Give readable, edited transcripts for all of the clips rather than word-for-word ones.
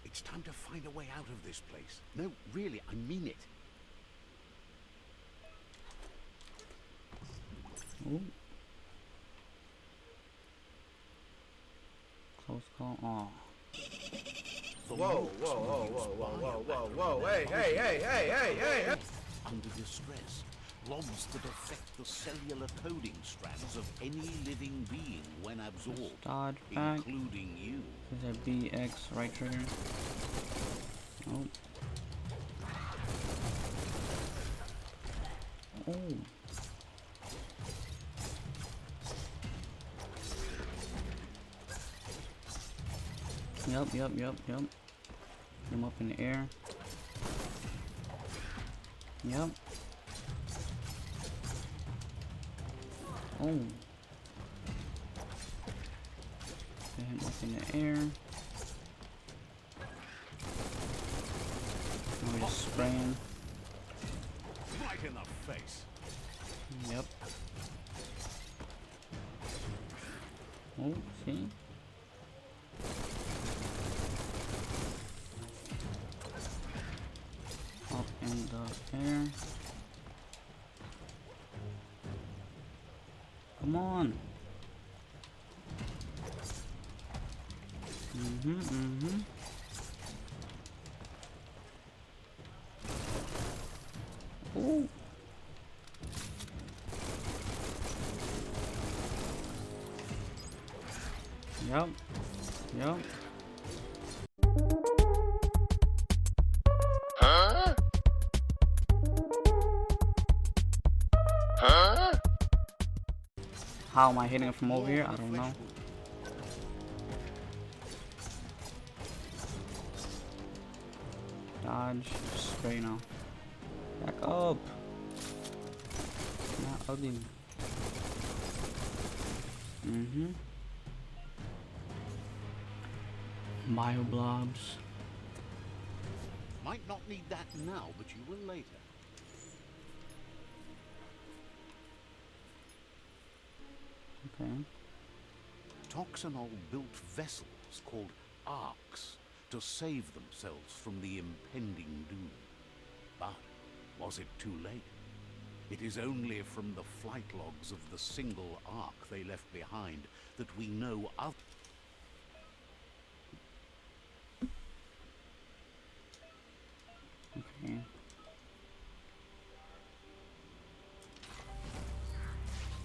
It's time to find a way out of this place. No, really, I mean it. Ooh. Close call. Oh. Whoa, hey. Under distress, blobs that affect the cellular coding strands of any living being when absorbed, Dodge back. including you. There's a BX right trigger. Oh. Oh. Yep. Him up in the air. Yep. Oh. Get him up in the air. Now we're just spraying. Right in the face. Yep. Oh, see? Up in the air. Come on. Ooh. Yep. How am I hitting it from over here? I don't know. Dodge, spray now. Back up. Not ugly. Bio blobs. Might not need that now, but you will later. Okay. Toxanol built vessels called arcs to save themselves from the impending doom. But was it too late? It is only from the flight logs of the single arc they left behind that we know of. Okay.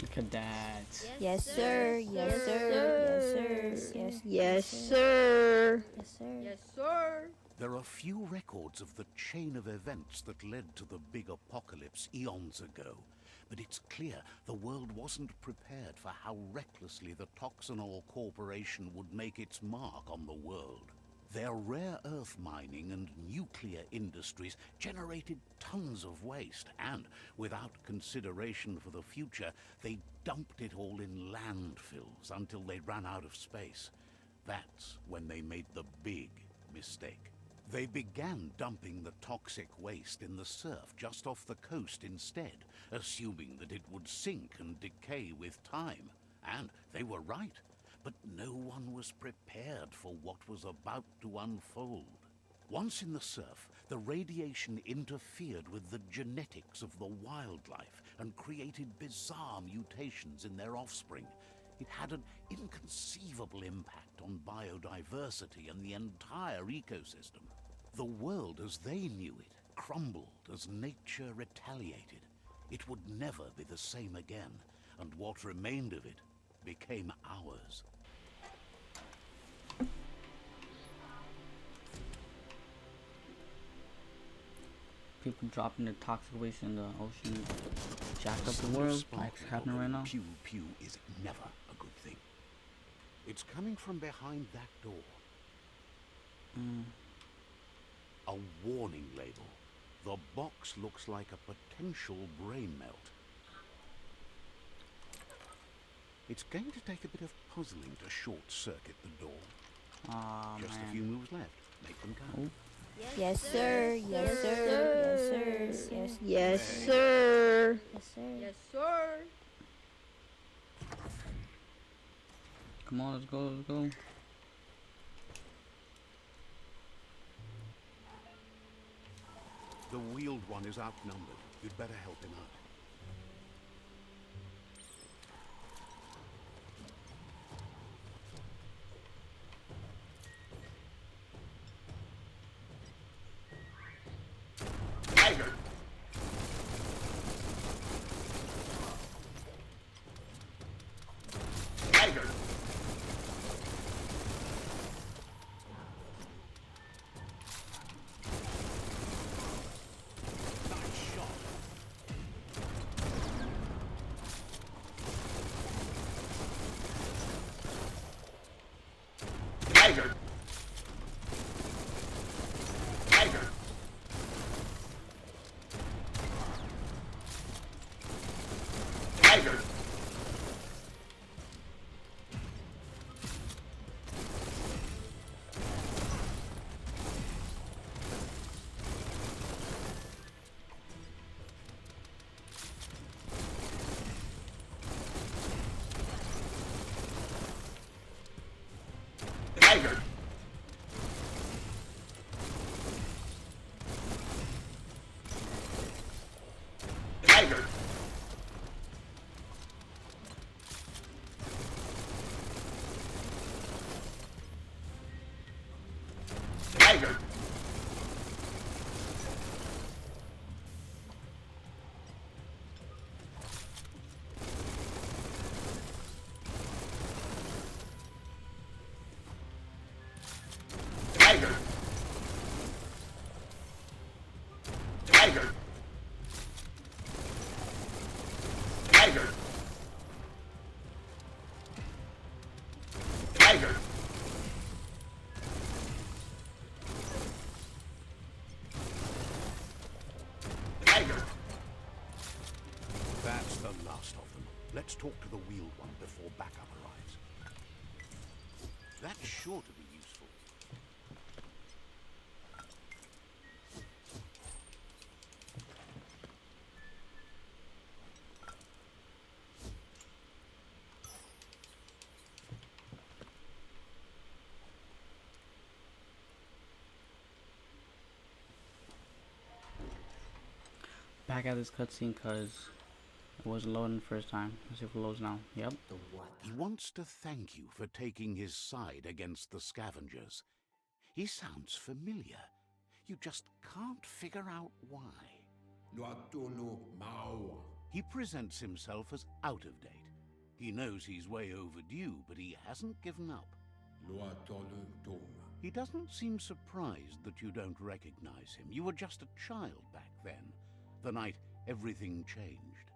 Look at that. Yes, sir. Yes, sir. Yes, sir. Yes, sir. There are few records of the chain of events that led to the big apocalypse eons ago, but it's clear the world wasn't prepared for how recklessly the Toxanol Corporation would make its mark on the world. Their rare earth mining and nuclear industries generated tons of waste, and without consideration for the future, they dumped it all in landfills until they ran out of space. That's when they made the big mistake. They began dumping the toxic waste in the surf just off the coast instead, assuming that it would sink and decay with time. And they were right. But no one was prepared for what was about to unfold. Once in the surf, the radiation interfered with the genetics of the wildlife and created bizarre mutations in their offspring. It had an inconceivable impact on biodiversity and the entire ecosystem. The world as they knew it crumbled as nature retaliated. It would never be the same again, and what remained of it became ours. People dropping their toxic waste in the ocean, jack up the world, like it's happening right now. Pew pew is never a good thing. It's coming from behind that door. A warning label. The box looks like a potential brain melt. It's going to take a bit of puzzling to short-circuit the door. Just a few moves left. Make them count. Yes, sir. Yes, sir. Yes, sir. Yes, sir. Come on, let's go. The wheeled one is outnumbered. You'd better help him out. Tiger! Tiger! Nice shot. Tiger! Tiger! Tiger! Tiger! Tiger! Tiger! Tiger! Tiger! Tiger! Tiger! Tiger! That's the last of them. Let's talk to the wheeled one before backup arrives. That's sure to be useful. Back at this cutscene because it wasn't loading the first time. Let's see if it loads now. Yep. He wants to thank you for taking his side against the scavengers. He sounds familiar. You just can't figure out why. He presents himself as out of date. He knows he's way overdue, but he hasn't given up. He doesn't seem surprised that you don't recognize him. You were just a child back then, the night everything changed.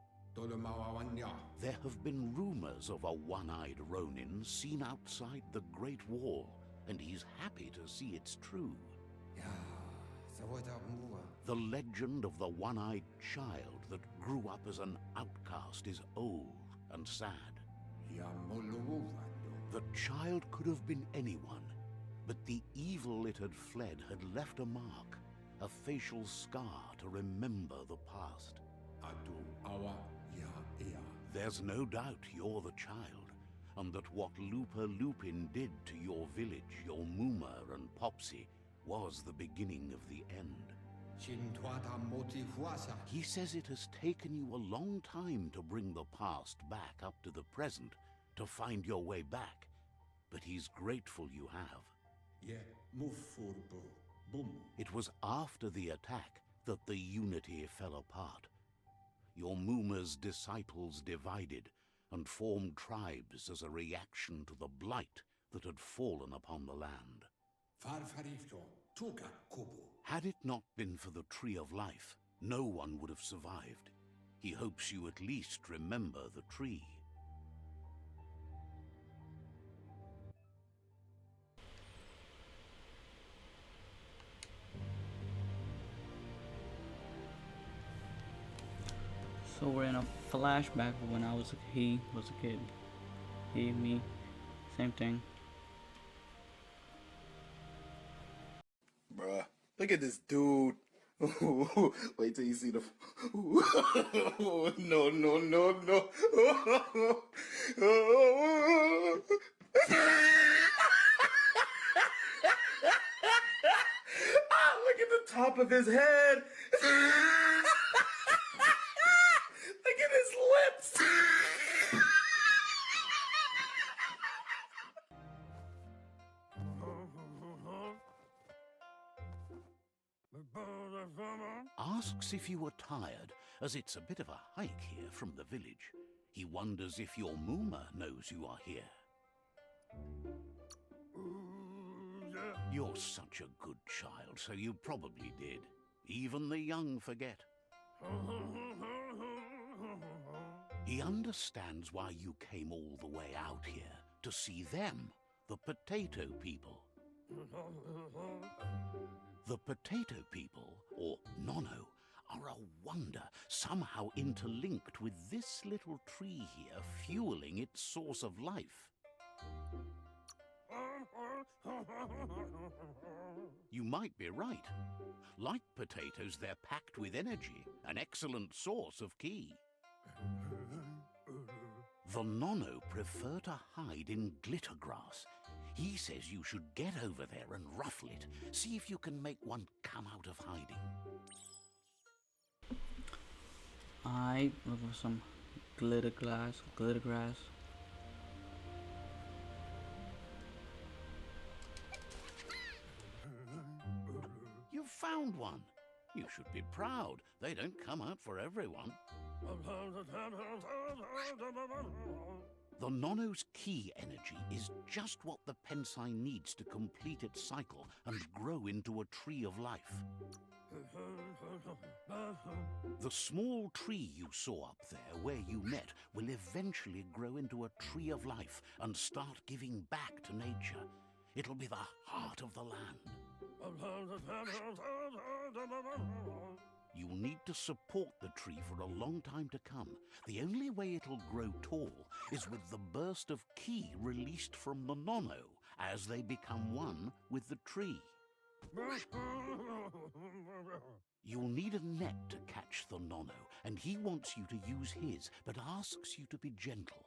There have been rumors of a one-eyed Ronin seen outside the Great Wall, and he's happy to see it's true. The legend of the one-eyed child that grew up as an outcast is old and sad. The child could have been anyone, but the evil it had fled had left a mark, a facial scar to remember the past. There's no doubt you're the child, and that what Lupa Lupin did to your village, your Muma and Popsy, was the beginning of the end. He says it has taken you a long time to bring the past back up to the present, to find your way back, but he's grateful you have. It was after the attack that the unity fell apart. Your Muma's disciples divided and formed tribes as a reaction to the blight that had fallen upon the land. Had it not been for the Tree of Life, no one would have survived. He hopes you at least remember the tree. So we're in a flashback of when he was a kid. He, me, same thing. Bruh, look at this dude. Wait till you see the. No, no, no, no. Ah, look at the top of his head. Look at his lips. Asks if you are tired, as it's a bit of a hike here from the village. He wonders if your Mooma knows you are here. You're such a good child, so you probably did. Even the young forget. He understands why you came all the way out here, to see them, the potato people. The potato people, or NONO, are a wonder, somehow interlinked with this little tree here, fueling its source of life. You might be right. Like potatoes, they're packed with energy, an excellent source of ki. The NONO prefer to hide in glittergrass. He says you should get over there and ruffle it. See if you can make one come out of hiding. I look for some glittergrass. You found one. You should be proud. They don't come out for everyone. The NONO's ki energy is just what the Pensai needs to complete its cycle and grow into a tree of life. The small tree you saw up there where you met will eventually grow into a tree of life and start giving back to nature. It'll be the heart of the land. You'll need to support the tree for a long time to come. The only way it'll grow tall is with the burst of ki released from the NONO as they become one with the tree. You'll need a net to catch the NONO, and he wants you to use his, but asks you to be gentle.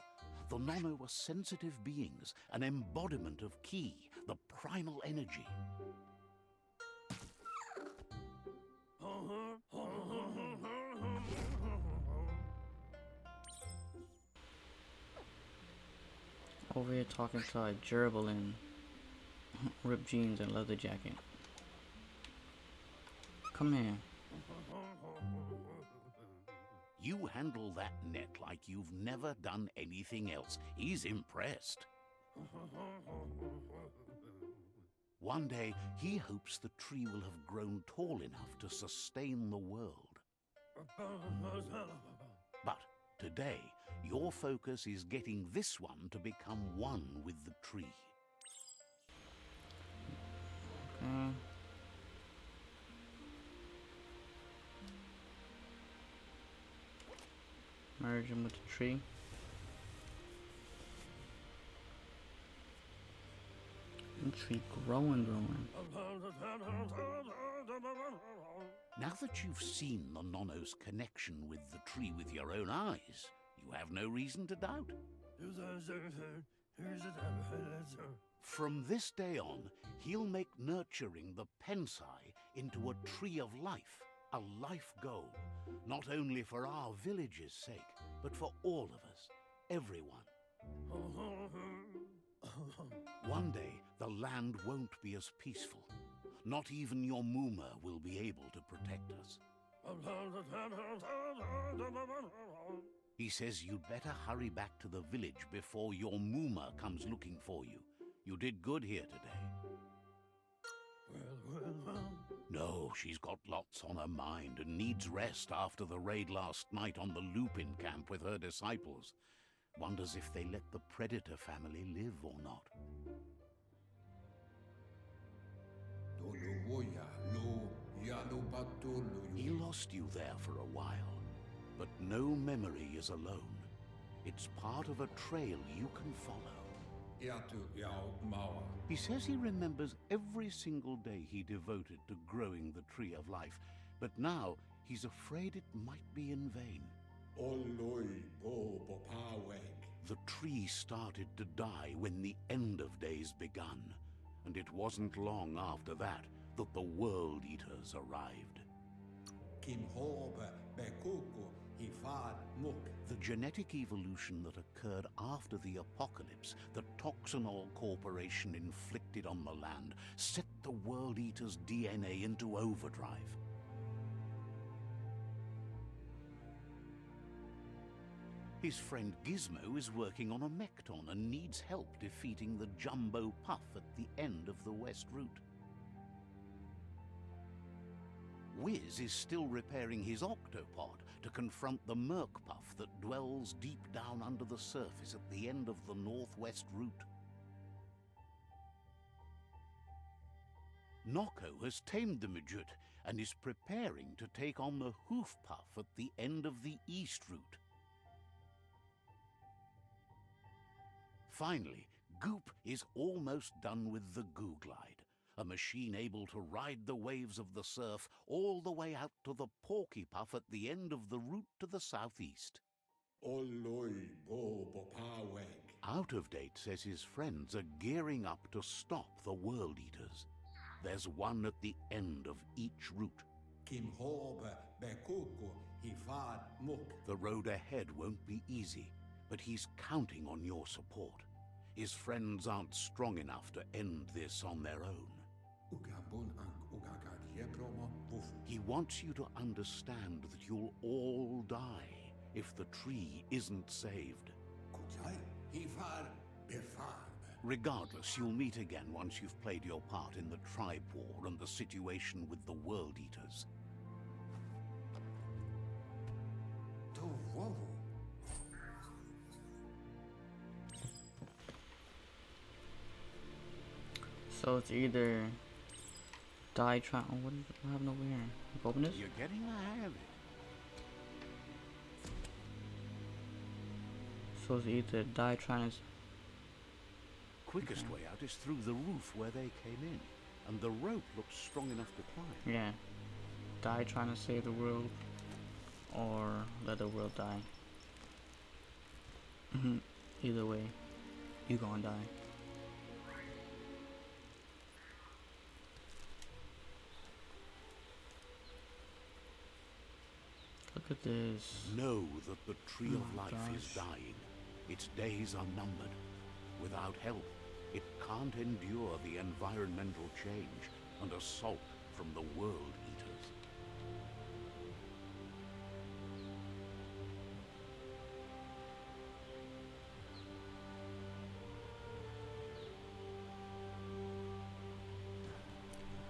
The NONO are sensitive beings, an embodiment of ki, the primal energy. Over here talking to a gerbil in ripped jeans and leather jacket. Come here. You handle that net like you've never done anything else. He's impressed. One day, he hopes the tree will have grown tall enough to sustain the world. But today, your focus is getting this one to become one with the tree. Okay. Merge him with the tree. The tree growing. Now that you've seen the NONO's connection with the tree with your own eyes, you have no reason to doubt. From this day on, he'll make nurturing the Pensai into a tree of life, a life goal, not only for our village's sake, but for all of us, everyone. One day, the land won't be as peaceful. Not even your Mooma will be able to protect us. He says you'd better hurry back to the village before your Mooma comes looking for you. You did good here today. No, she's got lots on her mind and needs rest after the raid last night on the Lupin camp with her disciples. Wonders if they let the Predator family live or not. He lost you there for a while, but no memory is alone. It's part of a trail you can follow. He says he remembers every single day he devoted to growing the tree of life, but now he's afraid it might be in vain. The tree started to die when the end of days begun, and it wasn't long after that that the World Eaters arrived. The genetic evolution that occurred after the apocalypse that Toxanol Corporation inflicted on the land set the World Eater's DNA into overdrive. His friend Gizmo is working on a Mekton and needs help defeating the Jumbo Puff at the end of the West Route. Wiz is still repairing his octopod to confront the Merc Puff that dwells deep down under the surface at the end of the Northwest Route. Noko has tamed the Midget and is preparing to take on the Hoof Puff at the end of the East Route. Finally, Goop is almost done with the Goo Glide, a machine able to ride the waves of the surf all the way out to the Porky Puff at the end of the route to the southeast. Out of Date says his friends are gearing up to stop the World Eaters. There's one at the end of each route. The road ahead won't be easy, but he's counting on your support. His friends aren't strong enough to end this on their own. He wants you to understand that you'll all die if the tree isn't saved. Regardless, you'll meet again once you've played your part in the tribe war and the situation with the World Eaters. So it's either die trying. Oh, what happened over here? Like, open this? You're getting the hang of it. So it's either die trying to. Quickest way out is through the roof where they came in, and the rope looks strong enough to climb. Yeah. Die trying to save the world, or let the world die. Either way, you gonna die. Look at this. Know that the Tree of Life is Gosh. dying. Its days are numbered. Without help, it can't endure the environmental change and assault from the World Eaters.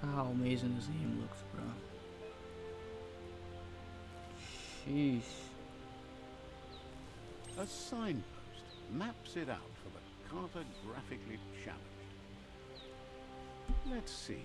How amazing this game looks, bro. Sheesh. A signpost maps it out for the cartographically challenged. Let's see.